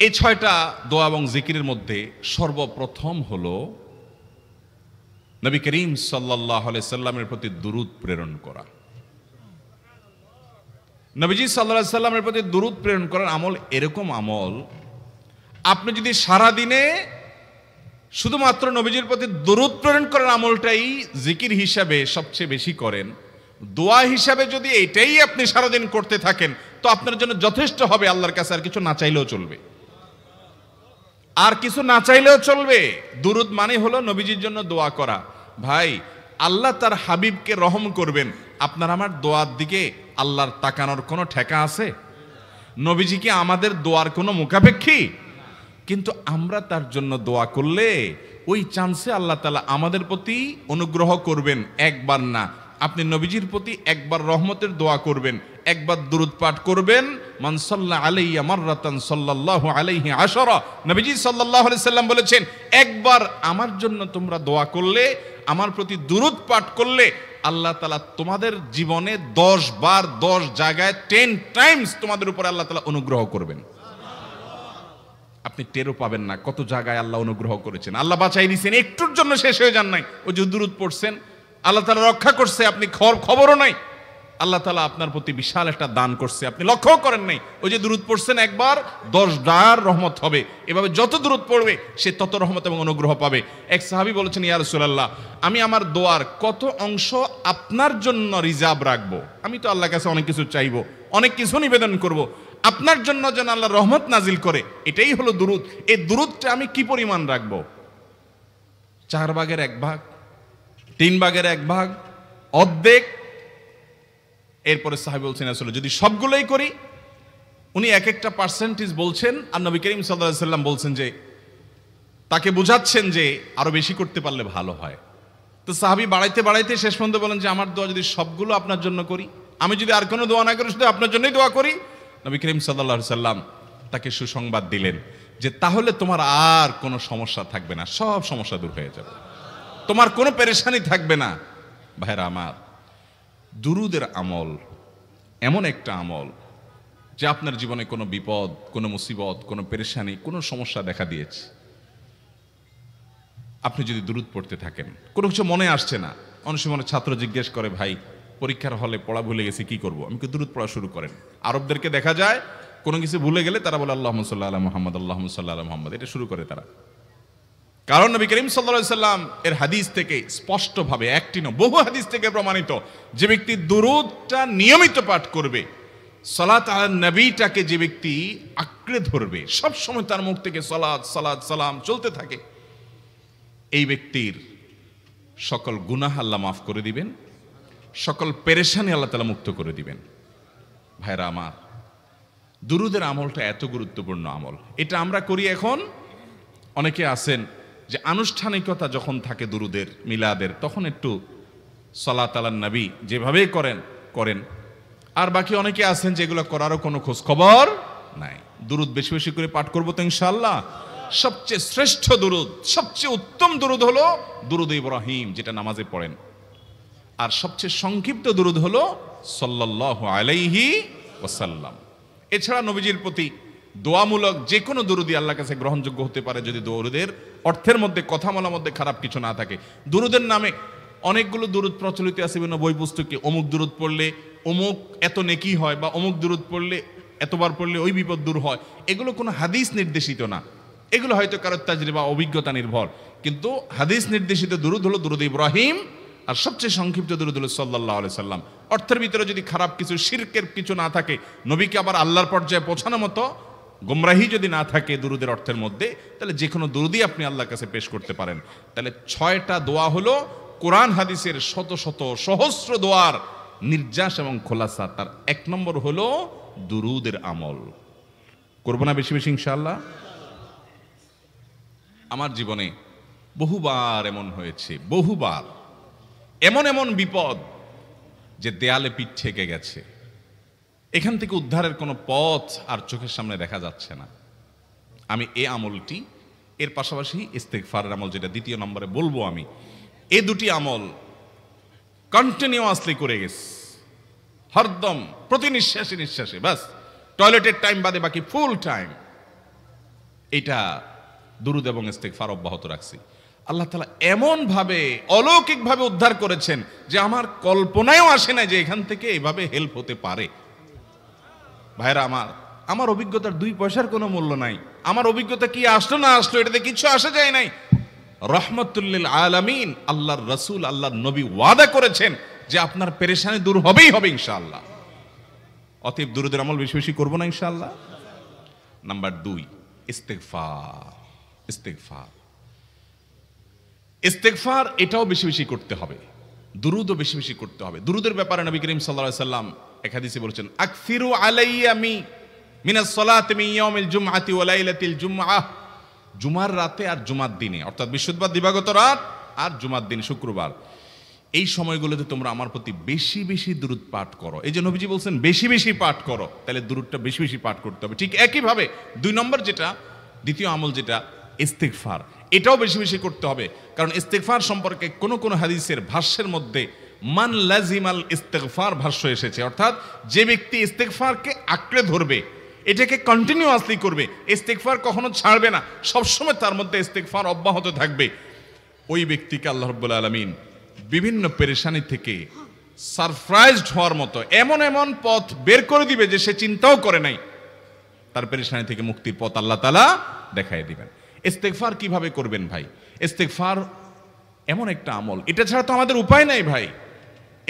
এই 6টা দোয়া এবং জিকিরের মধ্যে সর্বপ্রথম হলো নবী করিম সাল্লাল্লাহু আলাইহি সাল্লামের প্রতি দুরূদ প্রেরণ করা। নবীজি সাল্লাল্লাহু আলাইহি সাল্লামের প্রতি দুরূদ প্রেরণ করার আমল এরকম আমল, আপনি যদি সারা দিনে শুধুমাত্র নবীজির প্রতি দুরূদ প্রেরণ করার আমলটাই জিকির হিসাবে সবচেয়ে বেশি করেন, দোয়া হিসাবে যদি এটাই আপনি সারাদিন করতে থাকেন, তো আপনার জন্য যথেষ্ট হবে। আল্লাহর কাছে আর কিছু না চাইলেও চলবে, আর কিছু না চাইলেও চলবে। দুরূদ মানে হলো নবীজির জন্য দোয়া করা। ভাই, আল্লাহ তার হাবিবকে রহম করবেন, আপনার আমার দোয়ার দিকে আল্লাহর তাকানোর কোনো ঠেকা আছে? নবীজি কি আমাদের দোয়ার কোনো মুখাপেক্ষী? কিন্তু আমরা তার জন্য দোয়া করলে ওই চান্সে আল্লাহ তাআলা আমাদের প্রতি অনুগ্রহ করবেন। একবার না, আপনি নবীজির প্রতি একবার রহমতের দোয়া করবেন, একবার দুরূদ পাঠ করবেন। মান সাল্লা আলাইয়া মাররাতান সাল্লাল্লাহু আলাইহি আশারা, নবীজি সাল্লাল্লাহু আলাইহি সাল্লাম বলেছেন, একবার আমার জন্য তোমরা দোয়া করলে, আমার প্রতি দুরূদ পাঠ করলে, আল্লাহ তাআলা তোমাদের জীবনে 10 বার 10 জায়গায় 10 টাইমস তোমাদের উপরে আল্লাহ তাআলা অনুগ্রহ করবেন। আপনি টেরও পাবেন না কত জায়গায় আল্লাহ অনুগ্রহ করেছেন। আল্লাহ বাঁচাই দিয়েছেন, একটুর জন্য শেষ হয়ে যান নাই। ওই যে দুরূদ পড়ছেন, আল্লাহ তাআলা রক্ষা করছে, আপনি খবরও নাই। আল্লাহ তাআলা আপনার প্রতি বিশাল একটা দান করছে, আপনি লক্ষ্যও করেন নাই। ওই যে দুরূদ পড়ছেন একবার, 10 বার রহমত হবে। এভাবে যত দুরূদ পড়বে সে তত রহমত এবং অনুগ্রহ পাবে। এক সাহাবী বলেছেন, ইয়া রাসূলুল্লাহ, আমি আমার দোয়ার কত অংশ আপনার জন্য রিজার্ভ রাখবো? আমি তো আল্লাহর কাছে অনেক কিছু চাইবো, অনেক কিছু নিবেদন করব, আপনার জন্য যেন আল্লাহ রহমত নাজিল করে, এটাই হলো দুরূদ। এই দুরূদটা আমি কি পরিমাণ রাখবো? 4 ভাগের 1 ভাগ, 3 ভাগের 1 ভাগ, অর্ধেক? এরপরে সাহাবী বলছেন, আসলে যদি সবগুলোই করি, উনি এক একটা পার্সেন্টেজ বলছেন, আর নবী করিম সাল্লাল্লাহু আলাইহি সাল্লাম বলছেন যে, তাকে বুঝাচ্ছেন যে আরো বেশি করতে পারলে ভালো হয়। তো সাহাবী বাড়াইতে বাড়াইতে শেষ পর্যন্ত বলেন যে, আমার দোয়া যদি সবগুলো আপনার জন্য করি, আমি যদি আর কোনো দোয়া না করি, শুধু আপনার জন্যই দোয়া করি, নবী করিম সাল্লাল্লাহু আলাইহি সাল্লাম তাকে সুসংবাদ দিলেন যে তাহলে তোমার আর কোনো সমস্যা থাকবে না, সব সমস্যা দূর হয়ে যাবে, তোমার কোনো পেরেশানি থাকবে না। ভাইরা আমার, দুরূদের আমল এমন একটা আমল যে আপনার জীবনে কোনো বিপদ, কোনো মুসিবত, কোনো পেরেশানি, কোনো সমস্যা দেখা দিয়েছে, আপনি যদি দুরূদ পড়তে থাকেন, কোনো কিছু মনে আসছে না, অনেক সময় ছাত্র জিজ্ঞেস করে, ভাই পরীক্ষার হলে পড়া ভুলে গেছি, কি করব? আমি দুরূদ পড়া শুরু করেন। আরবদেরকে দেখা যায় কোনো কিছু ভুলে গেলে তারা বলে আল্লাহুম্মা সাল্লি আলা মুহাম্মদ, আল্লাহুম্মা সাল্লি আলা মুহাম্মদ, এটা শুরু করে তারা। কারণ নবী করিম সাল্লাল্লাহু আলাইহি সাল্লাম এর হাদিস থেকে স্পষ্টভাবে, একটি নয় বহু হাদিস থেকে প্রমাণিত, যে ব্যক্তি দুরূদটা নিয়মিত পাঠ করবে, সালাত আলা নবীটাকে যে ব্যক্তি আঁকড়ে ধরবে, সব সময় তার মুখ থেকে সালাত সালাত সালাম চলতে থাকে, এই ব্যক্তির সকল গুনাহ আল্লাহ মাফ করে দিবেন, সকল পেরেশানি আল্লাহ তাআলা মুক্ত করে দিবেন। ভাইরা আমার, দুরূদের আমলটা এত গুরুত্বপূর্ণ আমল, এটা আমরা করি এখন। অনেকে আছেন যে আনুষ্ঠানিকতা যখন থাকে দুরূদের, মিলাদের, তখন একটু সালাত আলা নবী যেভাবে করেন, আর বাকি অনেকে আছেন যেগুলো করারও কোনো খোঁজ খবর নাই। দুরূদ বেশি বেশি করে পাঠ করবো তো ইনশাআল্লাহ। সবচেয়ে শ্রেষ্ঠ দুরূদ, সবচেয়ে উত্তম দুরূদ হলো দুরূদ ইব্রাহিম, যেটা নামাজে পড়েন। আর সবচেয়ে সংক্ষিপ্ত দুরূদ হলো সাল্লাল্লাহু আলাইহি ওয়াসাল্লাম। এছাড়া নবীজির প্রতি দোয়ামূলক যে কোনো দুরূদই আল্লাহর কাছে গ্রহণযোগ্য হতে পারে, যদি দুরূদের অর্থের মধ্যে, কথা বলার মধ্যে খারাপ কিছু না থাকে। দুরূদের নামে অনেকগুলো দুরূদ প্রচলিত আছে বিভিন্ন বই পুস্তকে, অমুক দুরূদ পড়লে অমুক এত নেকি হয়, বা অমুক দুরূদ পড়লে এতবার পড়লে ওই বিপদ দূর হয়। এগুলো কোনো হাদিস নির্দেশিত না, এগুলো হয়তো কারো তাজরিবা, অভিজ্ঞতা নির্ভর। কিন্তু হাদিস নির্দেশিত দুরূদ হলো দুরূদ ইব্রাহিম, আর সবচেয়ে সংক্ষিপ্ত দুরূদ হলো সাল্লাল্লাহু আলাইহি সাল্লাম। অর্থের ভিতরে যদি খারাপ কিছু, শিরকের কিছু না থাকে, নবীকে আবার আল্লাহর পর্যায়ে পৌঁছানোর মতো গোমরাহি যদি না থাকে দুরূদের অর্থের মধ্যে, তাহলে যে কোনো দুরূদই আপনি আল্লাহর কাছে পেশ করতে পারেন। তাহলে 6টা দোয়া হলো কোরআন হাদিসের শত শত সহস্র দোয়ার নির্যাস এবং খোলাসা। তার 1 নম্বর হলো দুরূদের আমল। করবো না বেশি বেশি ইনশাআল্লাহ? আমার জীবনে বহুবার এমন হয়েছে, বহুবার এমন এমন বিপদ যে দেয়ালে পিঠ ঠেকে গেছে, এখান থেকে উদ্ধারের কোনো পথ আর চোখের সামনে দেখা যাচ্ছে না। আমি এই আমলটি, এর পাশাপাশি ইস্তেগফারের আমল, যেটা 2 নম্বরে বলবো আমি, এই 2টি আমল কন্টিনিউয়াসলি করে গেছি, হরদম প্রতি নিঃশ্বাসে নিঃশ্বাসে, বাস টয়লেটের টাইম বাদে বাকি ফুল টাইম এটা দুরূদ এবং ইস্তেগফার অব্যাহত রাখছি। আল্লাহ তাআলা এমনভাবে অলৌকিকভাবে উদ্ধার করেছেন যে আমার কল্পনায়ও আসে না যে এখান থেকে এভাবে হেল্প হতে পারে। ভাইরা আমার অভিজ্ঞতার 2 পয়সার কোনো মূল্য নাই। আমার অভিজ্ঞতা কি আসলো না আসলো এটাতে কিছু আসা যায় নাই। রহমতুল্লিল আলামিন আল্লাহর রাসূল আল্লাহর নবী ওয়াদা করেছেন যে আপনার পেরেশানি দূর হবেই হবে ইনশাআল্লাহ। অতএব দুরূদের আমল বেশি বেশি করব না ইনশাআল্লাহ। নাম্বার 2, ইস্তেগফার। ইস্তেগফার এটাও বেশি বেশি করতে হবে, দুরূদও বেশি বেশি করতে হবে। দুরূদের ব্যাপারে নবী করিম সাল্লাল্লাহু আলাইহি সাল্লাম এক হাদিসে বলেছেন, আকসিরু আলাইয়া মিনাস সালাতি মিন ইয়াউমিল জুমআতি ওয়া লাইলাতিল জুমআহ। জুমার রাতে আর জুমার দিনে, অর্থাৎ বৃহস্পতিবার দিবাগত রাত আর জুমার দিন শুক্রবার, এই সময়গুলোতে তোমরা আমার প্রতি বেশি বেশি দুরূদ পাঠ করো। এই যে নবীজি বলছেন বেশি বেশি পাঠ করো, তাহলে দুরূদটা বেশি বেশি পাঠ করতে হবে। ঠিক একইভাবে 2 নম্বর যেটা, দ্বিতীয় আমল যেটা ইস্তেগফার, এটাও বেশি বেশি করতে হবে। কারণ ইস্তেগফার সম্পর্কে কোন কোন হাদিসের ভাষ্যের মধ্যে মান লাজিমাল ইস্তেগফার ভাষ্য এসেছে, অর্থাৎ যে ব্যক্তি ইস্তেগফারকে আঁকড়ে ধরবে, এটাকে কন্টিনিউয়াসলি করবে, ইস্তেগফার কখনো ছাড়বে না, সবসময় তার মধ্যে ইস্তেগফার অব্যাহত থাকবে, ওই ব্যক্তিকে আল্লাহ রাব্বুল আলামিন বিভিন্ন পেরেশানি থেকে সারপ্রাইজড হওয়ার মতো এমন এমন পথ বের করে দিবে যে সে চিন্তাও করে নাই। তার পেরেশানি থেকে মুক্তির পথ আল্লাহ তাআলা দেখায় দিবেন। ইস্তেগফার কিভাবে করবেন ভাই? ইস্তেগফার এমন একটা আমল, এটা ছাড়া তো আমাদের উপায় নাই ভাই।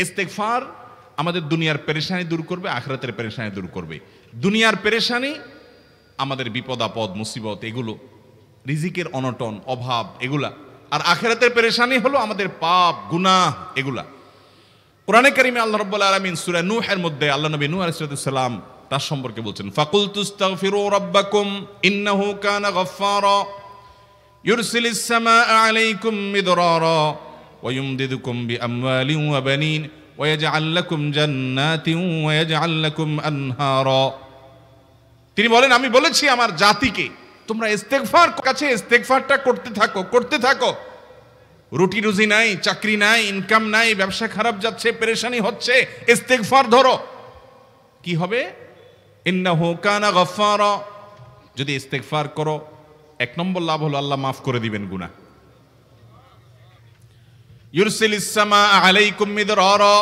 ইস্তেগফার আমাদের দুনিয়ার পেরেশানি দূর করবে, আখিরাতের পেরেশানি দূর করবে। দুনিয়ার পেরেশানি আমাদের বিপদ আপদ মুসিবত, এগুলো রিজিকের অনটন অভাব এগুলা, আর আখিরাতের পেরেশানি হলো আমাদের পাপ গুনাহ এগুলা। কোরআনে কারিমে আল্লাহ রাব্বুল আলামিন সূরা নূহের মধ্যে আল্লাহ নবী নূহ আলাইহিস সালাম তার সম্পর্কে বলছেন, ফাকুলতুস্তাগফিরু রাব্বাকুম ইন্নাহু কানা গাফফারা ইউরসিলিস সামাআ আলাইকুম মিদরারা ওয়া ইউমদিদুকুম বিআমওয়ালিন ওয়া বানিন ওয়া ইয়াজআল লাকুম জান্নাতিন ওয়া ইয়াজআল লাকুম আনহারা। তিনি বলেন, আমি বলেছি আমার জাতিকে তোমরা ইস্তেগফার কাছে ইস্তেগফারটা করতে থাকো। রুটি রুজি নাই, চাকরি নাই, ইনকাম নাই, ব্যবসা খারাপ যাচ্ছে, পেরেশানি হচ্ছে, ইস্তেগফার ধরো, কি হবে? ইন্নাহু কানা গাফফারা। যদি ইস্তেগফার করো, 1 নম্বর লাভ হলো আল্লাহ মাফ করে দিবেন গুনাহ। ইউরসিলিস সামাআ আলাইকুম মিদরারা,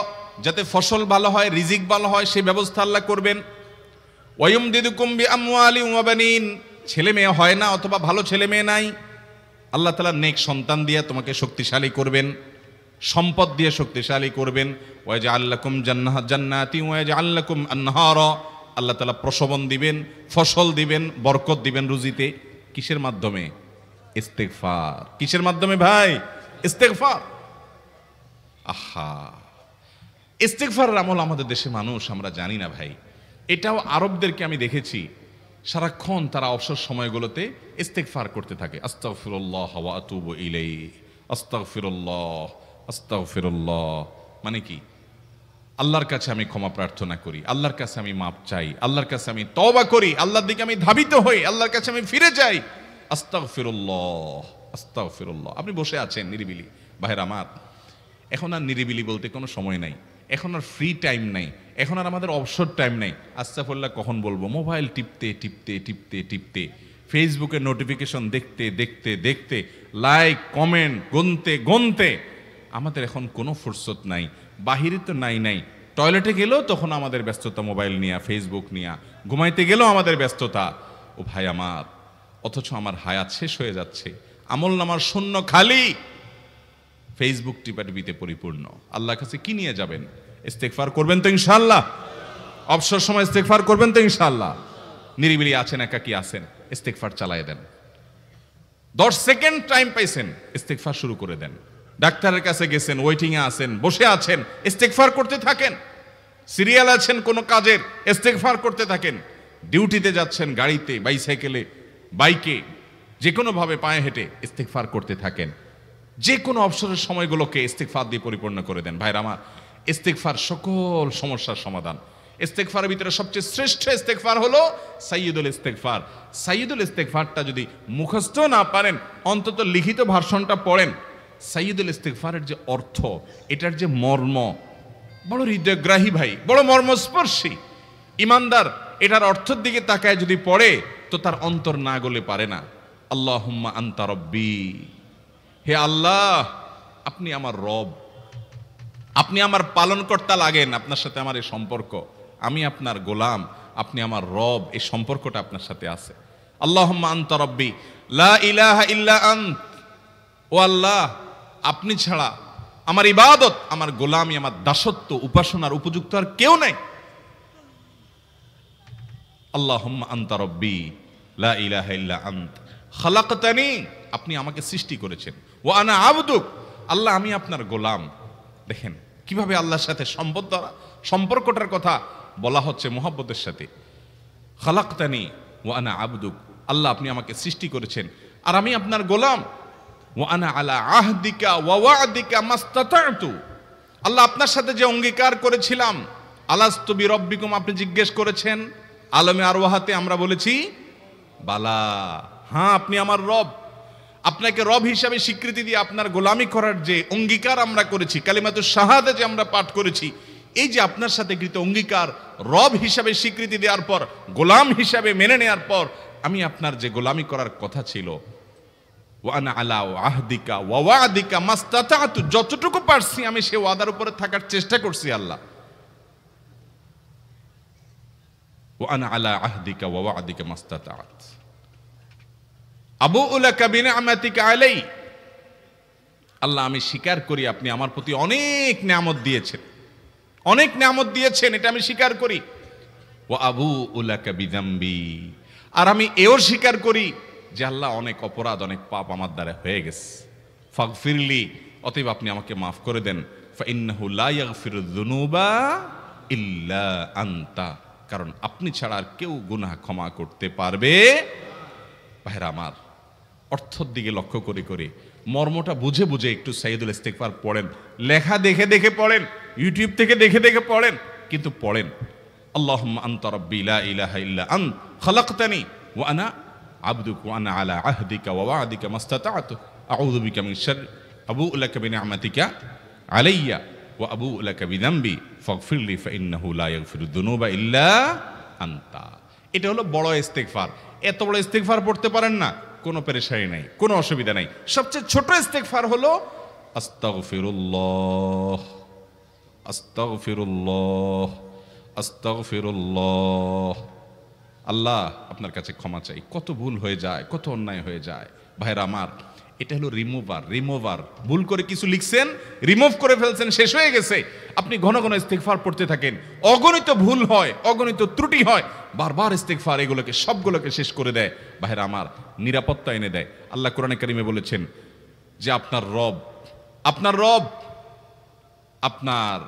যাতে ফসল ভালো হয়, রিজিক ভালো হয়, সেই ব্যবস্থা আল্লাহ করবেন। ওয়া ইউমদিদুকুম বিআমওয়ালিন ওয়া বানিন, ছেলে মেয়ে হয় না অথবা ভালো ছেলে মেয়ে নাই, আল্লাহ তাআলা নেক সন্তান দিয়ে তোমাকে শক্তিশালী করবেন, সম্পদ দিয়ে শক্তিশালী করবেন। ওয়া ইয়াজআল লাকুম জান্নাতি ওয়া ইয়াজআল লাকুম আনহারা, আল্লাহ তাআলা প্রসবন দিবেন, ফসল দিবেন, বরকত দিবেন রুজিতে। কিসের মাধ্যমে? ইস্তেগফার। কিসের মাধ্যমে ভাই? ইস্তেগফার। আহা, ইস্তেগফারের আমল আমাদের দেশে মানুষ আমরা জানি না ভাই। এটাও আরবদেরকে আমি দেখেছি সারাক্ষণ তারা অবসর সময়গুলোতে ইস্তেগফার করতে থাকে, আস্তাগফিরুল্লাহ ওয়া আতুবু ইলাইহি, আস্তাগফিরুল্লাহ আস্তাগফিরুল্লাহ। মানে কি? আল্লাহর কাছে আমি ক্ষমা প্রার্থনা করি, আল্লাহর কাছে আমি মাপ চাই, আল্লাহর কাছে আমি তওবা করি, আল্লাহর দিকে আমি ধাবিত হই, আল্লাহর কাছে আমি ফিরে যাই, আস্তাগফিরুল্লাহ আস্তাগফিরুল্লাহ। আপনি বসে আছেন নিরিবিলি, ভাইরা আমার, এখন আর নিরিবিলি বলতে কোনো সময় নাই, এখন আর ফ্রি টাইম নাই, এখন আর আমাদের অবসর টাইম নাই। আস্তাগফিরুল্লাহ কখন বলবো? মোবাইল টিপতে টিপতে টিপতে টিপতে, ফেসবুকের নোটিফিকেশন দেখতে দেখতে দেখতে, লাইক কমেন্ট গুনতে গুনতে আমাদের এখন কোনো ফুরসত নাই। বাহিরে তো নাই, টয়লেটে গেলেও তখন আমাদের ব্যস্ততা মোবাইল নিয়ে, ফেসবুক নিয়ে, ঘুমাইতে গেলেও আমাদের ব্যস্ততা। ও ভাই আমার, অথচ আমার হায়াত শেষ হয়ে যাচ্ছে, আমল নামার শূন্য খালি, ফেসবুক টিপাটিপিতে পরিপূর্ণ। আল্লাহর কাছে কি নিয়ে যাবেন? ইস্তেগফার করবেন তো ইনশাআল্লাহ? অবসর সময় ইস্তেগফার করবেন তো ইনশাআল্লাহ? নিরিবিলি আছেন, একাকী আছেন, ইস্তেগফার চালায় দেন। 10 সেকেন্ড টাইম পাইছেন, ইস্তেগফার শুরু করে দেন। ডাক্তারের কাছে গেছেন, ওয়েটিং এ আছেন, বসে আছেন, ইস্তেগফার করতে থাকেন। সিরিয়াল আছেন কোনো কাজের, ইস্তেগফার করতে থাকেন। ডিউটিতে যাচ্ছেন, গাড়িতে, বাইসাইকেলে, বাইকে, যে কোনো ভাবে পায়ে হেঁটে ইস্তেগফার করতে থাকেন। যে কোনো অবসরের সময়গুলোকে ইস্তেগফার দিয়ে পরিপূর্ণ করে দেন। ভাইরা আমার, ইস্তেগফার সকল সমস্যার সমাধান। ইস্তেগফারের ভিতরে সবচেয়ে শ্রেষ্ঠ ইস্তেগফার হলো সাইয়্যিদুল ইস্তেগফার। সাইয়্যিদুল ইস্তেগফারটা যদি মুখস্থ না পারেন, অন্তত লিখিত ভার্সনটা পড়েন। সাইয়্যিদুল ইস্তেগফারের যে অর্থ, এটার যে মর্ম, বড় হৃদয়গ্রাহী ভাই, বড় মর্মস্পর্শী। ইমানদার এটার অর্থের দিকে তাকায় যদি পড়ে, তো তার অন্তর না গলে পারে না। আল্লাহুম্মা আনতা রব্বি, হে আল্লাহ আপনি আমার রব, আপনি আমার পালনকর্তা লাগেন, আপনার সাথে আমার এই সম্পর্ক, আমি আপনার গোলাম, আপনি আমার রব, এই সম্পর্কটা আপনার সাথে আছে। আল্লাহুম্মা আনতা রব্বি লা ইলাহা ইল্লা আন্ত, ও আল্লাহ আপনি ছাড়া আমার ইবাদত, আমার গোলামি, আমার দাসত্ব, উপাসনার উপযুক্ত আর কেউ নাই। আল্লাহুম্মা আনতা রব্বি লা ইলাহা ইল্লা আন্ত খালাকতানি, আপনি আমাকে সৃষ্টি করেছেন, ওয়া আনা আবদুক, আল্লাহ আমি আপনার গোলাম। দেখেন কিভাবে আল্লাহর সাথে সম্পর্কটার কথা বলা হচ্ছে মুহাব্বতের সাথে। খালাকতানি ওয়া আনা আবদুক, আল্লাহ আপনি আমাকে সৃষ্টি করেছেন আর আমি আপনার গোলাম। ওয়া আনা আলা আহদিকা ওয়া ওয়া'দিকা মাস্তাতা'তু, আল্লাহ আপনার সাথে যে অঙ্গীকার করেছিলাম, আলাস্তু বিরব্বিকুম, আপনি জিজ্ঞেস করেছেন, আলমে আরওয়াহাতে আমরা বলেছি বালা, হ্যাঁ আপনি আমার রব। আপনাকে রব হিসাবে স্বীকৃতি দিয়ে আপনার গোলামি করার যে অঙ্গীকার আমরা করেছি, কালিমাতুশ শাহাদা যে আমরা পাঠ করেছি, এই যে আপনার সাথে কৃত অঙ্গীকার, রব হিসাবে স্বীকৃতি দেওয়ার পর, গোলাম হিসাবে মেনে নেওয়ার পর, আমি আপনার যে গোলামি করার কথা ছিল, ওয়া আনা আলা আহদিকা ওয়া ওয়া'দিকা মাস্তাতা'তু, যতটুকু পারছি আমি সে ওয়াদার উপরে থাকার চেষ্টা করছি আল্লাহ। ওয়া আনা আলা আহদিকা ওয়া ওয়া'দিকা মাস্তাতা'ত আবুউ লাকা বিনি'মাতিকা আলাই, আল্লাহ আমি স্বীকার করি আপনি আমার প্রতি অনেক নিয়ামত দিয়েছেন, অনেক নিয়ামত দিয়েছেন, এটা আমি স্বীকার করি। ওয়া আবুউ লাকা বিযামবি, আর আমি এও স্বীকার করি যে আল্লাহ অনেক অপরাধ, অনেক পাপ আমার দ্বারা হয়ে গেছে। ফাগফিরলি, অতএব আপনি আমাকে মাফ করে দেন। ফাইন্নাহু লা ইয়াগফিরুয যুনুবা ইল্লা আনতা, কারণ আপনি ছাড়া আর কেউ গুনাহ ক্ষমা করতে পারবে। ভাইরা আমার, অর্থের দিকে লক্ষ্য করে করে, মর্মটা বুঝে বুঝে একটু সাইয়্যিদুল ইস্তিগফার পড়েন, লেখা দেখে দেখে পড়েন, ইউটিউব থেকে দেখে দেখে পড়েন, কিন্তু পড়েন। আল্লাহুম্মা আনতা রাব্বি লা ইলাহা ইল্লা আন্ত খালাকতানি ওয়া আনা আবদুকা ওয়া আনা আলা আহদিকা ওয়া ওয়া'দিকা মাস্তাতা'তু আউযু বিকা মিন শাররি আবুউ লাকা বিনি'মাতিকা আলাইয়া ওয়া আবুউ লাকা বিযামবি ফাগফিরলি ফাইন্নাহু লা ইয়াগফিরুয যুনুবা ইল্লা আনতা। এটা হলো বড় ইস্তিগফার। এত বড় ইস্তিগফার পড়তে পারেন না, কোনো পেরেশানি নাই, কোনো অসুবিধা নাই। সবচেয়ে ছোট ইস্তিগফার হলো আস্তাগফিরুল্লাহ আস্তাগফিরুল্লাহ আস্তাগফিরুল্লাহ। আল্লাহ আপনার কাছে ক্ষমা চাই, কত ভুল হয়ে যায়, কত অন্যায় হয়ে যায়। ভাইরা আমার, এটা হলো রিমুভার। ভুল করে কিছু লিখছেন, রিমুভ করে ফেলছেন, শেষ হয়ে গেছে। আপনি ঘন ঘন ইস্তিগফার পড়তে থাকেন, অগণিত ভুল হয়, অগণিত ত্রুটি হয়, বারবার ইস্তিগফার এগুলোকে সবগুলোকে শেষ করে দেয়। ভাইরা আমার, নিরাপত্তা এনে দেয়। আল্লাহ কোরআনে কারিমে বলেছেন যে আপনার রব আপনার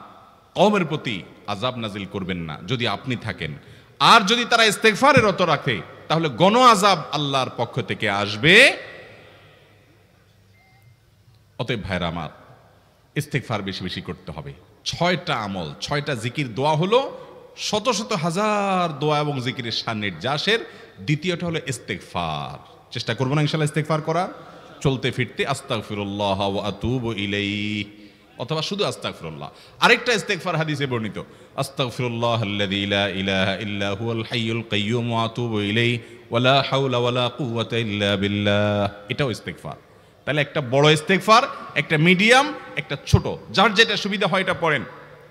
কওমের প্রতি আযাব নাজিল করবেন না যদি আপনি থাকেন, আর যদি তারা ইস্তিগফারে রত রাখে তাহলে গণ আযাব আল্লাহর পক্ষ থেকে আসবে। অতএব ভাইরা আমার, ইস্তিগফার বেশি বেশি করতে হবে। 6টা আমল, 6টা জিকির, দোয়া হলো শত শত হাজার দোয়া এবং জিকিরের সান্নিধ্যাসের। দ্বিতীয়টা হলো ইস্তিগফার। চেষ্টা করব না ইনশাআল্লাহ ইস্তিগফার করার, চলতে ফিরতে আস্তাগফিরুল্লাহ ওয়া আতুবু ইলাইহি, অথবা শুধু আস্তাগফিরুল্লাহ। আরেকটা ইস্তিগফার হাদিসে বর্ণিত, আস্তাগফিরুল্লাহাল্লাযী লা ইলাহা ইল্লা হুয়াল হাইয়ুল কাইয়্যুম ওয়া আতুবু ইলাইহি ওয়া লা হাওলা ওয়া লা কুওয়াতা ইল্লা বিল্লাহ। এটাও ইস্তিগফার। তাহলে একটা বড় ইস্তিগফার, একটা মিডিয়াম, একটা ছোট, যার যেটা সুবিধা হয় এটা পড়েন।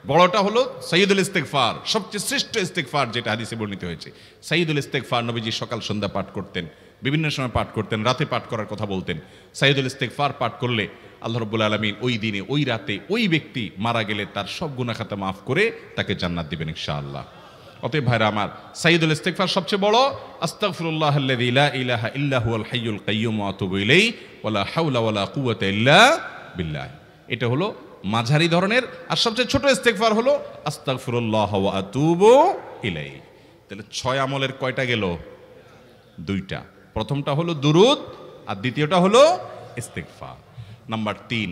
বড়টা হলো সাইয়্যিদুল ইস্তিগফার, সবচেয়ে শ্রেষ্ঠ ইস্তিগফার যেটা হাদিসে বর্ণিত হয়েছে। সাইয়্যিদুল ইস্তিগফার নবীজি সকাল সন্ধ্যা পাঠ করতেন, বিভিন্ন সময় পাঠ করতেন, রাতে পাঠ করার কথা বলতেন। সাইয়্যিদুল ইস্তিগফার পাঠ করলে আল্লাহ রাব্বুল আলামিন ওই দিনে, ওই রাতে, ওই ব্যক্তি মারা গেলে তার সব গুনাহ খাতা মাফ করে তাকে জান্নাত দিবেন ইনশাআল্লাহ। অতএব ভাইরা আমার, সাইয়্যিদুল ইস্তিগফার সবচেয়ে বড়, আস্তাগফিরুল্লাহাল্লাযী লা ইলাহা ইল্লা হুয়াল হাইয়ুল কাইয়্যুম ওয়া আতুবু ইলাইহি ওয়া লা হাওলা ওয়া লা কুওয়াতা ইল্লা বিল্লাহ। এটা হলো মাঝারি ধরনের। আর সবচেয়ে ছোট ইস্তিগফার হলো আস্তাগফিরুল্লাহ ওয়া আতুবু ইলাইহি। তাহলে 6 আমলের কয়টা গেল? 2টা। প্রথমটা হলো দুরূদ আর দ্বিতীয়টা হলো ইস্তিগফার। নাম্বার 3,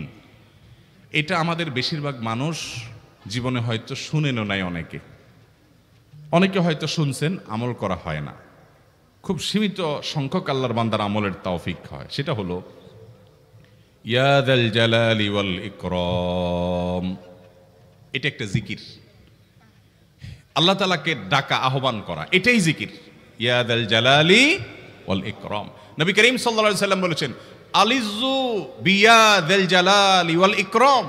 এটা আমাদের বেশিরভাগ মানুষ জীবনে হয়তো শুনেনও নাই, অনেকে হয়তো শুনছেন, আমল করা হয় না। খুব সীমিত সংখ্যক আল্লাহর বান্দার আমলের তৌফিক হয়। সেটা হলো ইয়া যাল জালালি ওয়াল ইকরাম। এটা একটা জিকির, আল্লাহ তাআলাকে ডাকা, আহ্বান করা, এটাই জিকির। ইয়া যাল জালালি ওয়াল ইকরাম। নবী করিম সাল্লাল্লাহু আলাইহি সাল্লাম বলেছেন, আলিজু বিয়াদিল জালালি ওয়াল ইকরাম,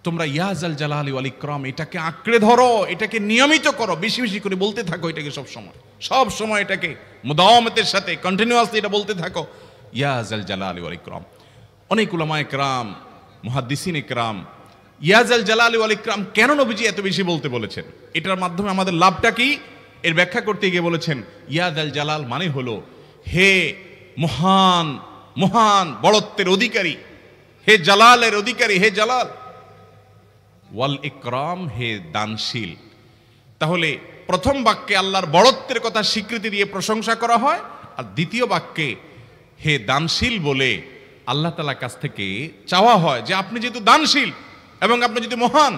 তোমরা ইয়াজাল জালালি ওয়াল ইকরাম এটাকে আঁকড়ে ধরো, এটাকে নিয়মিত করো, বেশি বেশি করে বলতে থাকো এটাকে সব সময় এটাকে মুদাওয়ামাতের সাথে কন্টিনিউয়াসলি এটা বলতে থাকো, ইয়াজাল জালালি ওয়াল ইকরাম। অনেক উলামায়ে কেরাম, মুহাদ্দিসিনে কেরাম ইয়াজাল জালালি ওয়াল ইকরাম কেন নবীজি এত বেশি বলতে বলেছেন, এটার মাধ্যমে আমাদের লাভটা কি, এর ব্যাখ্যা করতে গিয়ে বলেছেন, ইয়াজাল জালাল মানে হলো হে মহান মহান বড়ত্বের অধিকারী, হে জালালের অধিকারী, হে জালাল, ওয়াল ইকরাম হে দানশীল। তাহলে প্রথম বাক্যে আল্লাহর বড়ত্বের কথা স্বীকৃতি দিয়ে প্রশংসা করা হয়, আর দ্বিতীয় বাক্যে হে দানশীল বলে আল্লাহ তাআলার কাছ থেকে চাওয়া হয় যে আপনি যেহেতু দানশীল এবং আপনি যদি মহান,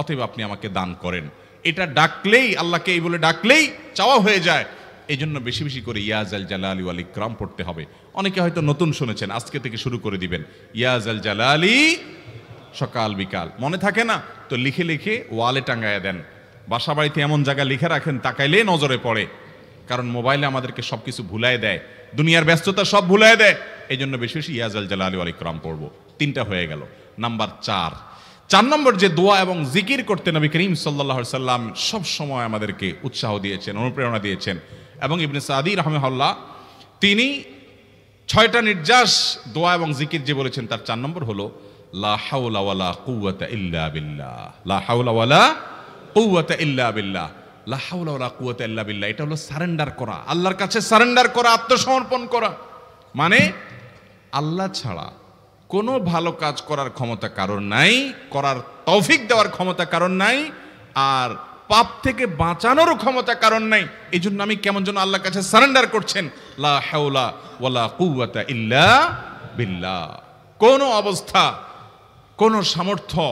অতএব আপনি আমাকে দান করেন। এটা ডাকলেই, আল্লাহকে এই বলে ডাকলেই চাওয়া হয়ে যায়। এই জন্য বেশি বেশি করে ইয়াজাল জালালি ওয়াল ইকরাম পড়তে হবে। অনেকে হয়তো নতুন শুনেছেন, আজকে থেকে শুরু করে দিবেন ইয়াজাল জালালি, সকাল বিকাল মনে থাকে না তো লিখে লিখে ওয়ালে টাঙ্গায় দেন, বাসা বাড়িতে এমন জায়গায় লিখে রাখেন তাকাইলে নজরে পড়ে, কারণ মোবাইলে আমাদেরকে সবকিছু ভুলায় দেয়, দুনিয়ার ব্যস্ততা সব ভুলায় দেয়। এই জন্য বেশি বেশি ইয়াজাল জালালি ওয়াল ইকরাম পড়বো। 3টা হয়ে গেল। নাম্বার 4 নম্বর যে দোয়া এবং জিকির করতে নবী করিম সাল্লাল্লাহু আলাইহি সাল্লাম সব সময় আমাদেরকে উৎসাহ দিয়েছেন, অনুপ্রেরণা দিয়েছেন। এবং ইবনে সাদি রাহিমাহুল্লাহ তিনি 6টা নির্যাস দোয়া এবং জিকির যে বলেছেন তার 4 নম্বর হলো লা হাওলা ওয়ালা কুওয়াতা ইল্লা বিল্লাহ। লা হাওলা ওয়ালা কুওয়াতা ইল্লা বিল্লাহ। লা হাওলা ওয়ালা কুওয়াতা ইল্লা বিল্লাহ, এটা হলো সারেন্ডার করা, আল্লাহর কাছে সারেন্ডার করা, আত্মসমর্পণ করা। মানে আল্লাহ ছাড়া কোনো ভালো কাজ করার ক্ষমতা কারণ নাই, করার তৌফিক দেওয়ার ক্ষমতা কারণ নাই, আর পাপ থেকে বাঁচানোরও ক্ষমতা কারণ নাই। এই জন্য আমি কেমন যেন আল্লাহর কাছে সারেন্ডার করছেন, লা হাওলা ওয়ালা কুওয়াতা ইল্লা বিল্লাহ। কোনো অবস্থা, কোনো সামর্থ্য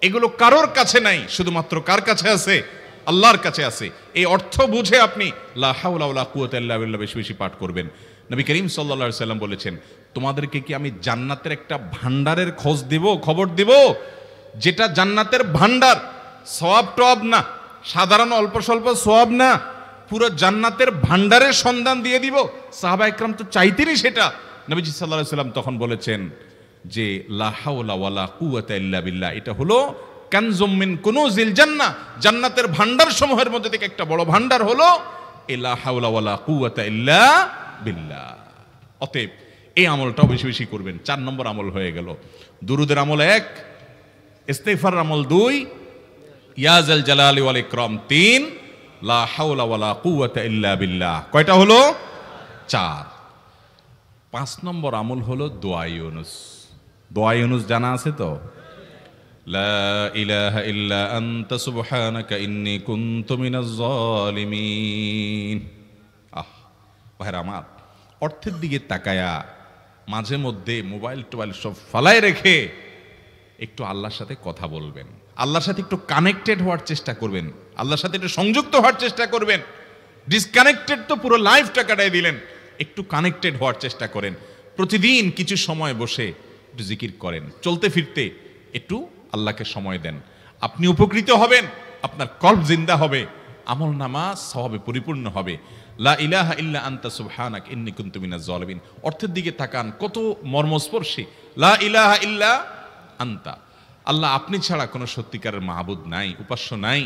এগুলো কারোর কাছে নাই, শুধুমাত্র কার কাছে আছে? আল্লাহর কাছে আছে। এই অর্থ বুঝে আপনি লা হাওলা ওয়ালা কুওয়াতা ইল্লা বিল্লাহ বেশি বেশি পাঠ করবেন। নবী করিম সাল্লাল্লাহু আলাইহি সাল্লাম বলেছেন, তোমাদেরকে কি আমি জান্নাতের একটা ভান্ডারের খবর দিব, যেটা জান্নাতের ভান্ডার, সওয়াব টওয়াব না, সাধারণ অল্প স্বল্প সওয়াব না, পুরো জান্নাতের ভান্ডারের সন্ধান দিয়ে দিব। সাহাবা ইকরাম তো চাইতেনই সেটা। নবীজি সাল্লাল্লাহু আলাইহি সাল্লাম তখন বলেছেন যে লা হাওলা ওয়ালা কুওয়াতা ইল্লা বিল্লাহ, এটা হলো কানজুম মিন কুনুজিল জান্নাহ, জান্নাতের ভান্ডার সমূহের মধ্যে থেকে একটা বড় ভান্ডার হলো লা হাওলা ওয়ালা কুওয়াতা ইল্লা বিল্লাহ। অতএব এই আমলটাও বেশি বেশি করবেন। 4 নম্বর আমল হয়ে গেল। দুরুদের আমল 1, ইস্তিগফারের আমল 2, ইয়াজাল জালালি ওয়াল ইকরাম 3, লা হাওলা ওয়ালা কুওয়াতা ইল্লা বিল্লাহ। কয়টা হলো? 4। 5 নম্বর আমল হলো দোয়া ইউনুস। দোয়া ইউনুস জানা আছে তো? লা ইলাহা ইল্লা আনতা সুবহানাকা ইন্নী কুনতু মিনাজ জালিমিন। ভাইরা আমার, অর্থের দিকে তাকায়া মাঝে মধ্যে মোবাইল টোবাইল সব ফালায় রেখে একটু আল্লাহর সাথে কথা বলবেন, আল্লাহর সাথে একটু কানেক্টেড হওয়ার চেষ্টা করবেন, আল্লাহর সাথে একটু সংযুক্ত হওয়ার চেষ্টা করবেন। ডিসকানেক্টেড তো পুরো লাইফটা কাটাই দিলেন, একটু কানেক্টেড হওয়ার চেষ্টা করেন। প্রতিদিন কিছু সময় বসে একটু জিকির করেন, চলতে ফিরতে একটু আল্লাহকে সময় দেন। আপনি উপকৃত হবেন, আপনার কল্ব জিন্দা হবে, আমল নামা সওয়াবে পরিপূর্ণ হবে। লা ইলাহা ইল্লা আনতা সুবহানাকা ইন্নী কুনতু মিনাজ জালিমিন। অর্থের দিকে তাকান, কত মর্মস্পর্শী। লা ইলাহা ইল্লা আনতা, আল্লাহ আপনি ছাড়া কোনো সত্যিকারের মাহবুদ নাই, উপাস্য নাই।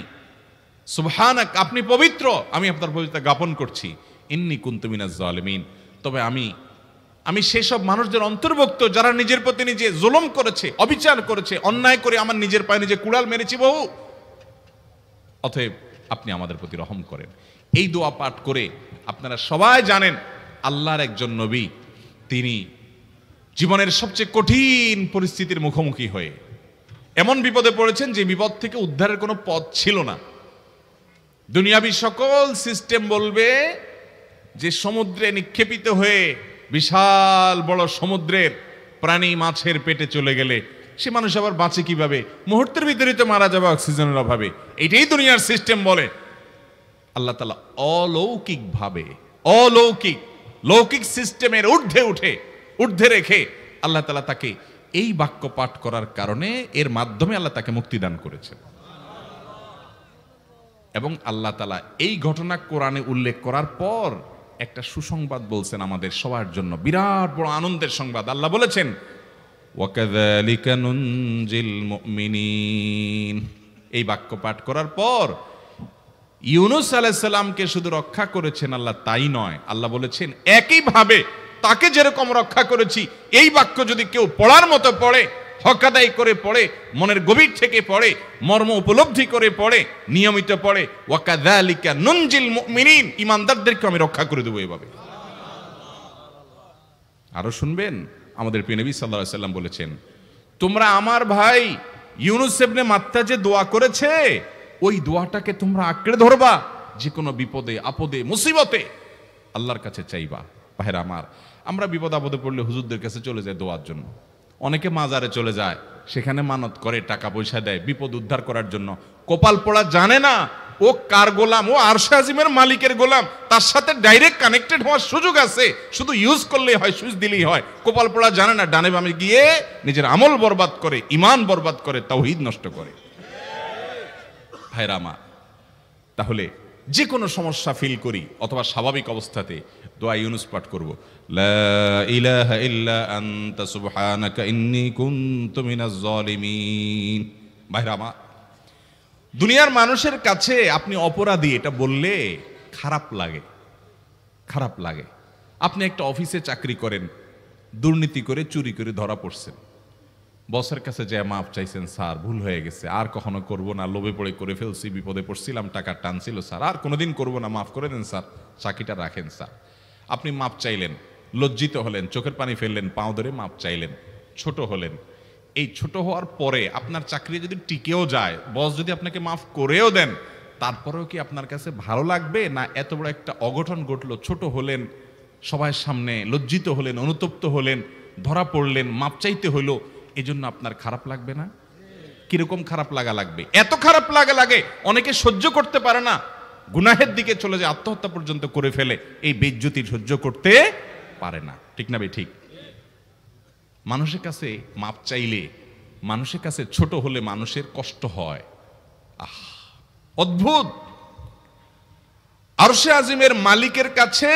সুবহানাক, আপনি পবিত্র, আমি আপনার পবিত্রতা জ্ঞাপন করছি। ইন্নী কুনতু মিনাজ জালিমিন, তবে আমি সেসব মানুষদের অন্তর্ভুক্ত যারা নিজের প্রতি নিজে জুলুম করেছে, অবিচার করেছে, অন্যায় করে আমার নিজের পায়ে নিজে কুড়াল মেরেছি বহু। অতএব আপনি আমাদের প্রতি রহম করেন। এই দোয়া পাঠ করে আপনারা সবাই জানেন আল্লাহর একজন নবী, তিনি জীবনের সবচেয়ে কঠিন পরিস্থিতির মুখোমুখি হয়ে এমন বিপদে পড়েছেন যে বিপদ থেকে উদ্ধারের কোনো পথ ছিল না। দুনিয়াবী সকল সিস্টেম বলবে যে সমুদ্রে নিক্ষেপিত হয়ে বিশাল বড় সমুদ্রের প্রাণী মাছের পেটে চলে গেলে সে মানুষ আবার বাঁচে কিভাবে? মুহূর্তের ভিতরেই তো মারা যাবে অক্সিজেনের অভাবে। এটাই দুনিয়ার সিস্টেম বলে। আল্লাহ তাআলা অলৌকিকভাবে লৌকিক সিস্টেমের ঊর্ধ্বে রেখে আল্লাহ তাআলা তাকে এই বাক্য পাঠ করার কারণে এর মাধ্যমে আল্লাহ তাকে মুক্তি দান করেছেন। এবং আল্লাহ তাআলা এই ঘটনা কোরআনে উল্লেখ করার পর একটা সুসংবাদ বলছেন আমাদের সবার জন্য, বিরাট বড় আনন্দের সংবাদ। আল্লাহ বলেছেন ওয়াকাযালিকা নুনজিল মুমিনিন। এই বাক্য পাঠ করার পর ইউনুস আলাইহিস সালামকে শুধু রক্ষা করেছেন আল্লাহ তাই নয়, আল্লাহ বলেছেন একইভাবে তাকে যেরকম রক্ষা করেছি, এই বাক্য যদি কেউ পড়ার মতো পড়ে, হক আদায় করে পড়ে, মনের গভীর থেকে পড়ে, মর্ম উপলব্ধি করে পড়ে, নিয়মিত পড়ে, ওয়াকাযালিকা নুনজিল মুমিনিন, ঈমানদারদেরকে আমি রক্ষা করে দেব এভাবে। আরো শুনবেন, আমাদের প্রিয় নবী সাল্লাল্লাহু আলাইহি সাল্লাম বলেছেন, তোমরা আমার ভাই ইউনুস ইবনে মাত্তা যে দোয়া করেছে, ওই দোয়াটাকে তোমরা আঁকড়ে ধরবা, যে কোনো বিপদে আপদে মুসিবতে আল্লাহর কাছে চাইবা। ভাইরা আমার, আমরা বিপদ আপদে পড়লে হুজুরদের কাছে চলে যায় দোয়ার জন্য, অনেকে মাজারে চলে যায়, সেখানে মানত করে, টাকা পয়সা দেয় বিপদ উদ্ধার করার জন্য। কপাল পোড়া জানে না ও কার গোলাম, ও আরশে আজিমের মালিকের গোলাম, তার সাথে ডাইরেক্ট কানেক্টেড হওয়ার সুযোগ আছে, শুধু ইউজ করলেই হয়, সুইচ দিলেই হয়। কপাল পোড়া জানে না, ডানে বামে গিয়ে নিজের আমল বরবাদ করে, ঈমান বরবাদ করে, তাওহীদ নষ্ট করে। ভাইরা আমার, তাহলে যে কোনো সমস্যা ফিল করি অথবা স্বাভাবিক অবস্থাতে দোয়া ইউনুস পাঠ করব, লা ইলাহা ইল্লা আনতা সুবহানাকা ইন্নী কুনতু মিনাজ জালিমিন। ভাইরা আমার, দুনিয়ার মানুষের কাছে আপনি অপরাধী এটা বললে খারাপ লাগে, খারাপ লাগে। আপনি একটা অফিসে চাকরি করেন, দুর্নীতি করে চুরি করে ধরা পড়ছেন, বসের কাছে যে মাপ চাইছেন, স্যার ভুল হয়ে গেছে, আর কখনো করব না, লোভে পড়ে করে ফেলছি, বিপদে পড়ছিলাম, টাকা টানছিল স্যার, আর কোনোদিন করব না, মাফ করে দেন স্যার, চাকরিটা রাখেন স্যার। আপনি মাপ চাইলেন, লজ্জিত হলেন, চোখের পানি ফেললেন, পাও ধরে মাপ চাইলেন, ছোট হলেন। এই ছোট হওয়ার পরে আপনার চাকরি যদি টিকেও যায়, বস যদি আপনাকে মাফ করেও দেন, তারপরেও কি আপনার কাছে ভালো লাগবে? না এত বড় একটা অঘটন ঘটলো, ছোট হলেন, সবার সামনে লজ্জিত হলেন, অনুতপ্ত হলেন, ধরা পড়লেন, মাপ চাইতে হলো, এজন্য আপনার খারাপ লাগবে না? কিরকম খারাপ লাগা লাগবে? এত খারাপ লাগা লাগে অনেকে সহ্য করতে পারে না, গুনাহের দিকে চলে যায়, আত্মহত্যা পর্যন্ত করে ফেলে, এই বেইজ্জতি সহ্য করতে পারে না। ঠিক না ভাই? ঠিক। মানুষের কাছে মাপ চাইলে, মানুষের কাছে ছোট হলে মানুষের কষ্ট হয়। অদ্ভুত। আরশে আজিমের মালিকের কাছে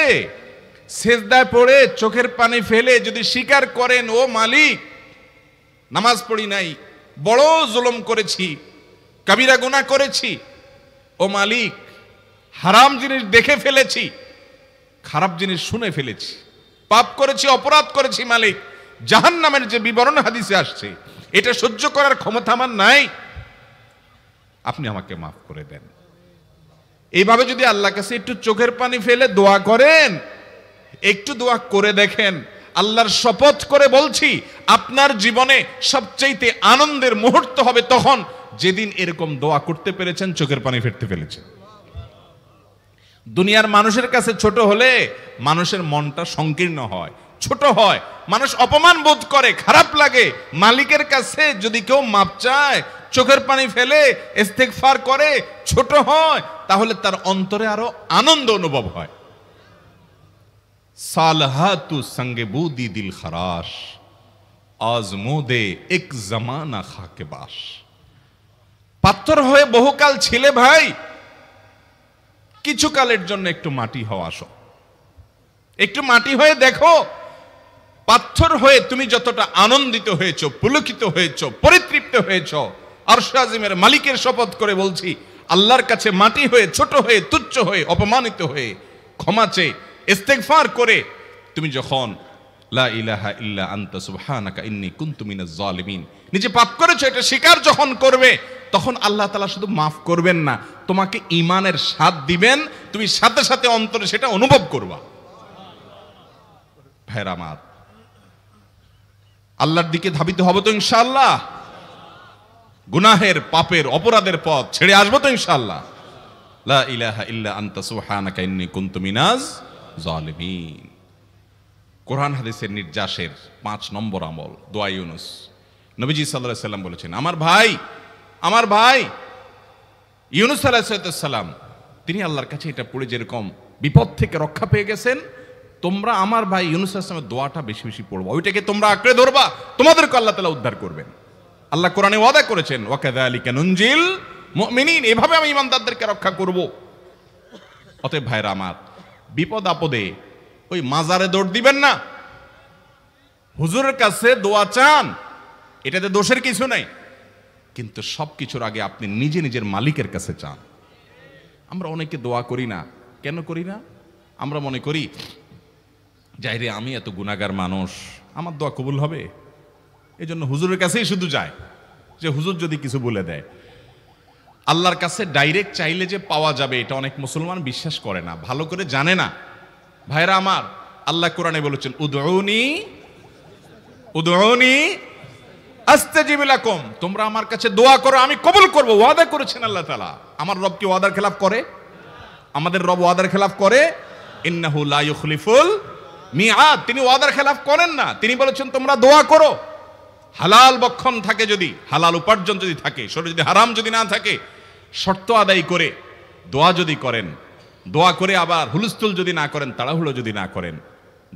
সেজদায় পড়ে চোখের পানি ফেলে যদি স্বীকার করেন, ও মালিক, নামাজ পড়ি নাই, বড় জুলুম করেছি, কাবিরা গুনাহ করেছি, ও মালিক, হারাম জিনিস দেখে ফেলেছি, খারাপ জিনিস শুনে ফেলেছি, পাপ করেছি, অপরাধ করেছি মালিক, জাহান্নামের যে বিবরণ হাদিসে আসছে, এটা সহ্য করার ক্ষমতা আমার নাই, আপনি আমাকে মাফ করে দেন। এইভাবে যদি আল্লাহর কাছে একটু চোখের পানি ফেলে দোয়া করেন, একটু দোয়া করে দেখেন, আল্লাহর শপথ করে বলছি, আপনার জীবনে সবচেয়ে আনন্দের মুহূর্ত হবে তখন যেদিন এরকম দোয়া করতে পেরেছেন, চোখের পানি ফেলতে পেরেছেন। দুনিয়ার মানুষের কাছে ছোট হলে মানুষের মনটা সংকীর্ণ হয়, ছোট হয়, মানুষ অপমান বোধ করে, খারাপ লাগে। মালিকের কাছে যদি কেউ মাপ চায়, চোখের পানি ফেলে, ইস্তেগফার করে, ছোট হয়, তাহলে তার অন্তরে আরো আনন্দ অনুভব হয়। সালহাতু সঙ্গে বুদি দিল খরাশ, আজমুদে এক জামানা খাকে বাস। পাথর হয়ে বহুকাল ছিলে ভাই, কিছু কালের জন্য একটু মাটি হওয়া আসো, একটু মাটি হয়ে দেখো। পাথর হয়ে তুমি যতটা আনন্দিত হয়েছো, পুলকিত হয়েছো, পরিতৃপ্ত হয়েছো, আরশে আজিমের মালিকের শপথ করে বলছি, আল্লাহর কাছে মাটি হয়ে, ছোট হয়ে, তুচ্ছ হয়ে, অপমানিত হয়ে, ক্ষমা চেয়ে, ইস্তেগফার করে তুমি যখন লা ইলাহা ইল্লা আনতা সুবহানাকা ইন্নী কুনতু মিনাজ জালিমিন, নিজে পাপ করেছো এটা স্বীকার যখন করবে, তখন আল্লাহ তাআলা শুধু মাফ করবেন না, তোমাকে ঈমানের স্বাদ দিবেন, তুমি সাথে সাথে অন্তরে সেটা অনুভব করবা। ভাইরা আমার, আল্লাহর দিকে ধাবিত হব তো ইনশাআল্লাহ? গুনাহের, পাপের, অপরাধের পথ ছেড়ে আসবো তো ইনশাআল্লাহ? লা ইলাহা ইল্লা আনতা সুবহানাকা ইন্নী কুনতু মিনাজ জালিমিন। কোরআন হাদিসের নির্যাসের 5 নম্বর আমল দোয়া ইউনুস। নবীজি সাল্লাল্লাহু আলাইহি সাল্লাম বলেছেন, আমার ভাই ইউনুস আলাইহিস সালাম, তিনি আল্লাহর কাছে এটা পড়ে যেরকম বিপদ থেকে রক্ষা পেয়ে গেছেন, তোমরা আমার ভাই ইউনুস আলাইহিস সালামের দোয়াটা বেশি বেশি পড়বা, ওইটাকে তোমরা আঁকড়ে ধরবা, তোমাদেরকে আল্লাহ তাআলা উদ্ধার করবেন। আল্লাহ কোরআনে ওয়াদা করেছেন, ওয়াকাযালিকা নুনজিল মুমিনিন, এভাবে আমি ঈমানদারদেরকে রক্ষা করব। অতএব ভাইরা আমার, বিপদ আপদে ওই মাজারে দৌড় দিবেন না, হুজুরের কাছে দোয়া চান, এটাতে দোষের কিছু নাই, কিন্তু সবকিছুর আগে আপনি নিজে নিজের মালিকের কাছে চান। আমরা অনেকে দোয়া করি না, কেন করি না? আমরা মনে করি যাই রে, আমি এত গুনাহগার মানুষ, আমার দোয়া কবুল হবে, এই জন্য হুজুরের কাছেই শুধু যায়, যে হুজুর যদি কিছু বলে দেয়। আল্লাহর কাছে ডাইরেক্ট চাইলে যে পাওয়া যাবে এটা অনেক মুসলমান বিশ্বাস করে না, ভালো করে জানে না। ভাইরা আমার, আল্লাহ কোরআনে বলেছেন উদউনি আস্তাজিব লাকুম, তোমরা আমার কাছে দোয়া করো, আমি কবুল করব। ওয়াদা করেছেন আল্লাহ তাআলা। আমার রব কি ওয়াদার খেলাফ করে? আমাদের রব ওয়াদার খেলাফ করে? ইন্নাহু লা ইউখলিফুল মিআদ, তিনি ওয়াদার খেলাফ করেন না। তিনি বলেছেন তোমরা দোয়া করো, হালাল বক্ষণ থাকে, যদি হালাল উপার্জন যদি থাকে, শরীরে যদি হারাম যদি না থাকে, শর্ত আদায় করে দোয়া যদি করেন, দোয়া করে আবার হুলস্থুল যদি না করেন, তাড়াহুড়ো যদি না করেন,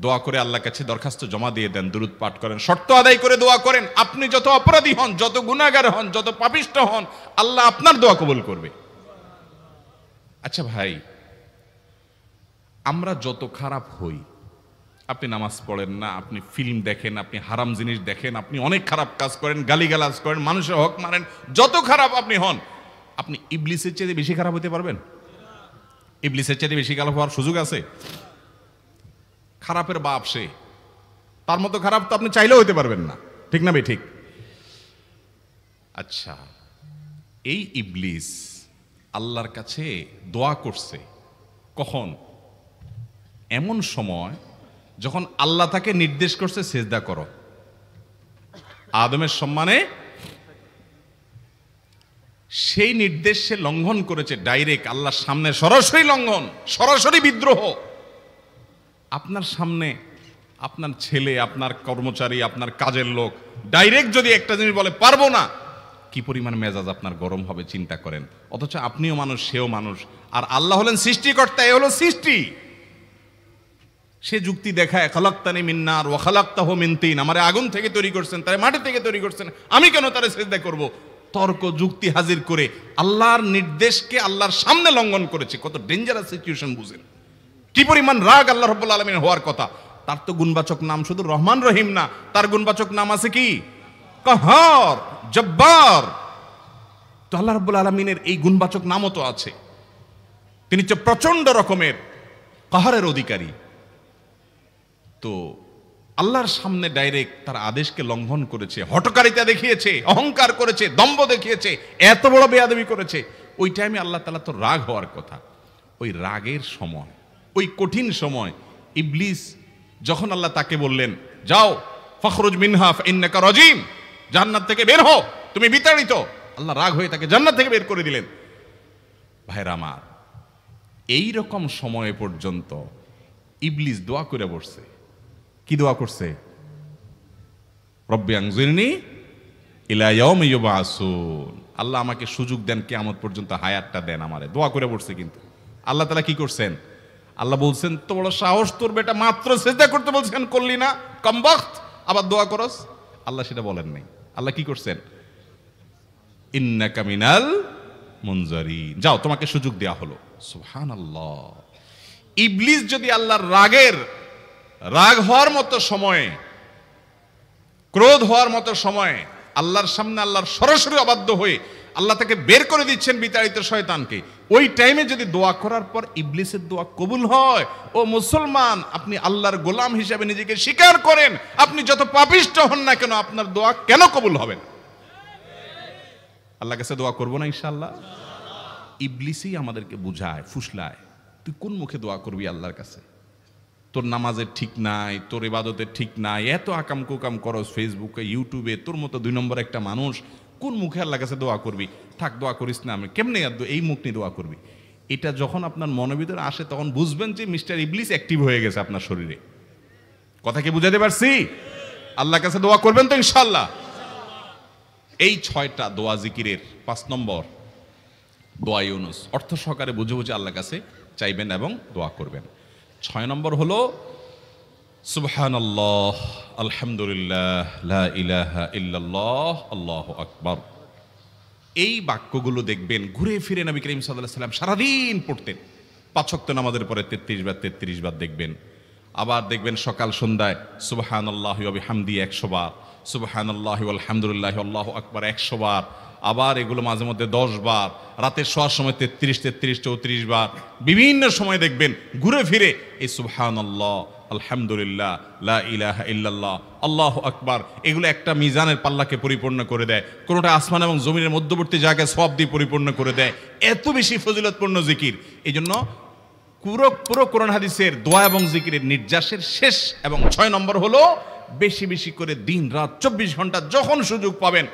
দোয়া করে আল্লাহর কাছে দরখাস্ত জমা দিয়ে দেন, দুরূদ পাঠ করেন, শর্ত আদায় করে দোয়া করেন, আপনি যত অপরাধী হন, যত গুনাহগার হন, যত পাপিষ্ঠ হন, আল্লাহ আপনার দোয়া কবুল করবে। আচ্ছা ভাই, আমরা যত খারাপ হই, আপনি নামাজ পড়েন না, আপনি ফিল্ম দেখেন, আপনি হারাম জিনিস দেখেন, আপনি অনেক খারাপ কাজ করেন, গালিগালাজ করেন, মানুষের হক মারেন, যত খারাপ আপনি হন, আপনি ইবলিসের চেয়ে বেশি খারাপ হতে পারবেন? ইবলিসের চেয়ে বেশি খারাপ হওয়ার সুযোগ আছে? খারাপের বাপ সে, তার মতো খারাপ তো আপনি চাইলেও হতে পারবেন না, ঠিক না বে ঠিক? আচ্ছা, এই ইবলিস আল্লাহর কাছে দোয়া করছে কখন? এমন সময় যখন আল্লাহ তাকে নির্দেশ করছে সিজদা করো, আদমের সম্মানে। সেই নির্দেশ সে লঙ্ঘন করেছে, ডাইরেক্ট আল্লাহর সামনে সরাসরি লঙ্ঘন, সরাসরি বিদ্রোহ। আপনার সামনে আপনার ছেলে, আপনার কর্মচারী, আপনার কাজের লোক ডাইরেক্ট যদি একটা জিনিস বলে পারবো না, কি পরিমাণ মেজাজ আপনার গরম হবে চিন্তা করেন। অথচ আপনিও মানুষ, সেও মানুষ, আর আল্লাহ হলেন সৃষ্টিকর্তা, এ হলো সৃষ্টি। সে যুক্তি দেখায়, খালাক্তানি মিন নার ওয়া খালাক্তাহু মিন তিন, আমারে আগুন থেকে তৈরি করছেন, তারে মাটি থেকে তৈরি করছেন, আমি কেন তারে সিজদা করব? তর্ক যুক্তি হাজির করে আল্লাহর নির্দেশকে আল্লাহর সামনে লঙ্ঘন করেছে। কত ডেঞ্জারাস সিচুয়েশন বুঝেন, কি পরিমাণ রাগ আল্লাহ রাব্বুল আলামিনের হওয়ার কথা। তার তো গুণবাচক নাম শুধু রহমান রহিম না, তার গুণবাচক নাম আছে কি? কাহার, জব্বার। তো আল্লাহ রাব্বুল আলামিনের এই গুণবাচক নামও তো আছে। তিনি তো প্রচন্ড রকমের কাহারের অধিকারী। তো আল্লাহর সামনে ডাইরেক্ট তার আদেশকে লঙ্ঘন করেছে, হঠকারিতা দেখিয়েছে, অহংকার করেছে, দম্ভ দেখিয়েছে, এত বড় বেয়াদবি করেছে। ওই টাইমে আল্লাহ তাআলা তো রাগ হওয়ার কথা। ওই রাগের সময়, ওই কঠিন সময় ইবলিস যখন আল্লাহ তাকে বললেন যাও ফখরুজ মিনহা ফাইন্নাকা রাজিম, জান্নাত থেকে বের হও, তুমি বিতাড়িত, আল্লাহ রাগ হয়ে তাকে জান্নাত থেকে বের করে দিলেন। ভাইরা আমার, এই রকম সময় পর্যন্ত ইবলিস দোয়া করে বসছে। কি দোয়া করছে? রব্বি আনজিরনি ইলা ইয়াউমি ইউবআসুন, আল্লাহ আমাকে সুযোগ দেন, কিয়ামত পর্যন্ত হায়াতটা দেন আমারে, দোয়া করে বসছে। কিন্তু আল্লাহ তাআলা কি করছেন? আল্লাহ বলছেন তো বড় সাহস তোর বেটা, মাত্র সিজদা করতে বলছেন করলি না, কমবখত, আবার দোয়া করস? আল্লাহ সেটা বলেন নাই। আল্লাহ কি করছেন? ইন্নাকা মিনাল মুনজারিন, যাও তোমাকে সুযোগ দেয়া হলো। সুবহানাল্লাহ। ইবলিস যদি আল্লাহর রাগ হওয়ার মতো সময়ে, ক্রোধ হওয়ার মতো সময়ে আল্লাহর সামনে আল্লাহর সরাসরি অবাধ্য হয়ে আল্লাহ তাকে বের করে দিচ্ছেন বিতাড়িত শয়তানকে, ওই টাইমে যদি দোয়া করার পর ইবলিসের দোয়া কবুল হয়, ও মুসলমান, আপনি আল্লাহর গোলাম হিসেবে নিজেকে স্বীকার করেন, আপনি যত পাপিষ্ঠ হন না কেন, আপনার দোয়া কেন কবুল হবে না? আল্লাহর কাছে দোয়া করবো না ইনশাআল্লাহ? ইবলিসই আমাদেরকে বুঝায়, ফুসলায়, তুই কোন মুখে দোয়া করবি আল্লাহর কাছে? তোর নামাজের ঠিক নাই, তোর ইবাদতের ঠিক নাই, এত আকাম কুকাম করস ফেসবুকে, ইউটিউবে, তোর মতো 2 নম্বর একটা মানুষ, কোন মুখে আল্লাহর কাছে দোয়া করবি? থাক, দোয়া করিস না, আমি কেমনে এই মুখ নিয়ে দোয়া করবি? এটা যখন আপনার মনের ভিতরে আসে, তখন বুঝবেন যে মিস্টার ইবলিস অ্যাক্টিভ হয়ে গেছে আপনার শরীরে। কথা কি বুঝাতে পারছি? আল্লাহর কাছে দোয়া করবেন তো ইনশাআল্লাহ? এই 6টা দোয়া জিকিরের 5 নম্বর দোয়া ইউনুস, অর্থ সহকারে বুঝে বুঝে আল্লাহর কাছে চাইবেন এবং দোয়া করবেন। 6 নম্বর হলো সুবহানাল্লাহ, আলহামদুলিল্লাহ, লা ইলাহা ইল্লাল্লাহ, আল্লাহু আকবার। এই বাক্যগুলো দেখবেন ঘুরে ফিরে নবী করিম সাল্লাল্লাহু আলাইহি ওয়াসাল্লাম সারাদিন পড়তেন, 5 ওয়াক্ত নামাজের পরে 33 বার দেখবেন। আবার দেখবেন সকাল সন্ধ্যায় সুবহানাল্লাহি ওয়া বিহামদি 100 বার, সুবহানাল্লাহি ওয়াল হামদুলিল্লাহি আল্লাহু আকবার 100 বার। আবার এগুলো মাঝে মধ্যে 10 বার, রাতে শোয়ার সময় 33, 34 বার। বিভিন্ন সময় দেখবেন ঘুরে ফিরে এই সুবহানাল্লাহ, আলহামদুলিল্লাহ, লা ইলাহা ইল্লাল্লাহ, আল্লাহু আকবার, এগুলো একটা মিজানের পাল্লাকে পরিপূর্ণ করে দেয়। কোনোটা আসমান এবং জমিনের মধ্যবর্তী জায়গায় সওয়াব দিয়ে পরিপূর্ণ করে দেয়। এত বেশি ফজিলতপূর্ণ জিকির। এই জন্য পুরো কোরআন হাদিসের দোয়া এবং জিকিরের নির্যাসের শেষ এবং 6 নম্বর হলো বেশি বেশি করে দিন রাত 24 ঘন্টা যখন সুযোগ পাবেন,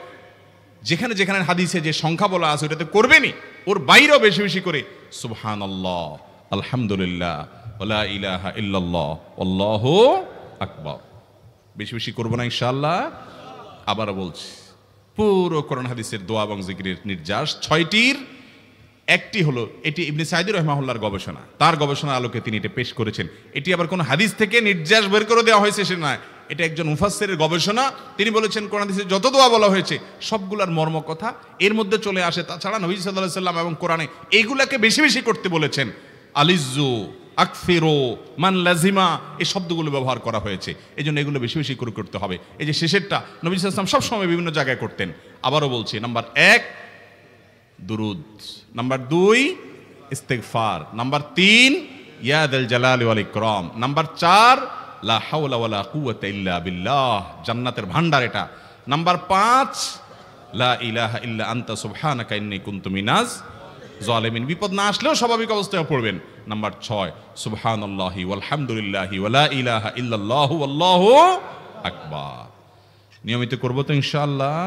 যেখানে যেখানে হাদিসে যে সংখ্যা বলা আছে ওটাতে করবেনই, ওর বাইরেও বেশি বেশি করে সুবহানাল্লাহ, আলহামদুলিল্লাহ, ওয়া ইলাহা ইল্লাল্লাহ, আল্লাহু আকবার বেশি বেশি করবো না ইনশাআল্লাহ। আবারও বলছি, পুরো কোরআন হাদিসের দোয়া এবং জিকিরের নির্যাস 6টির একটি হলো, এটি ইবনে সাঈদী রাহিমাহুল্লাহর গবেষণা, তার গবেষণার আলোকে তিনি এটা পেশ করেছেন। এটি আবার কোন হাদিস থেকে নির্যাস বের করে দেওয়া হয়েছে সে নয়, এটা একজন মুফাসসিরের গবেষণা। তিনি বলেছেন কোরআন হাদিসে যত দোয়া বলা হয়েছে সবগুলার মর্ম কথা এর মধ্যে চলে আসে। তাছাড়া নবী সাল্লাল্লাহু আলাইহি সাল্লাম এবং কোরআনে এইগুলাকে বেশি বেশি করতে বলেছেন। আলিজ্জু, আকফিরু, মান লাজিমা, এই শব্দগুলো ব্যবহার করা হয়েছে। এই জন্য এগুলো বেশি বেশি করে করতে হবে। এই যে শেষেরটা নবী সাল্লাল্লাহু আলাইহি ওয়াসাল্লাম সবসময় বিভিন্ন জায়গায় করতেন। আবারও বলছি, নাম্বার 1 দুরুদ, নাম্বার 2 ইস্তিগফার, নাম্বার 3 ইয়া যাল জালালি ওয়াল ইকরাম, নাম্বার 4 লা হাওলা ওয়ালা কুওয়াতা ইল্লা বিল্লাহ, জান্নাতের ভান্ডার এটা, নাম্বার 5 লা ইলাহা ইল্লা আনতা সুবহানাকা ইন্নী কুনতু মিনাজ জালিমিন, বিপদ না আসলেও স্বাভাবিক অবস্থায় পড়বেন। নাম্বার 6 সুবহানাল্লাহি ওয়াল হামদুলিল্লাহি ওয়া লা ইলাহা ইল্লাল্লাহু আল্লাহু আকবার। নিয়মিত করব তো ইনশাআল্লাহ।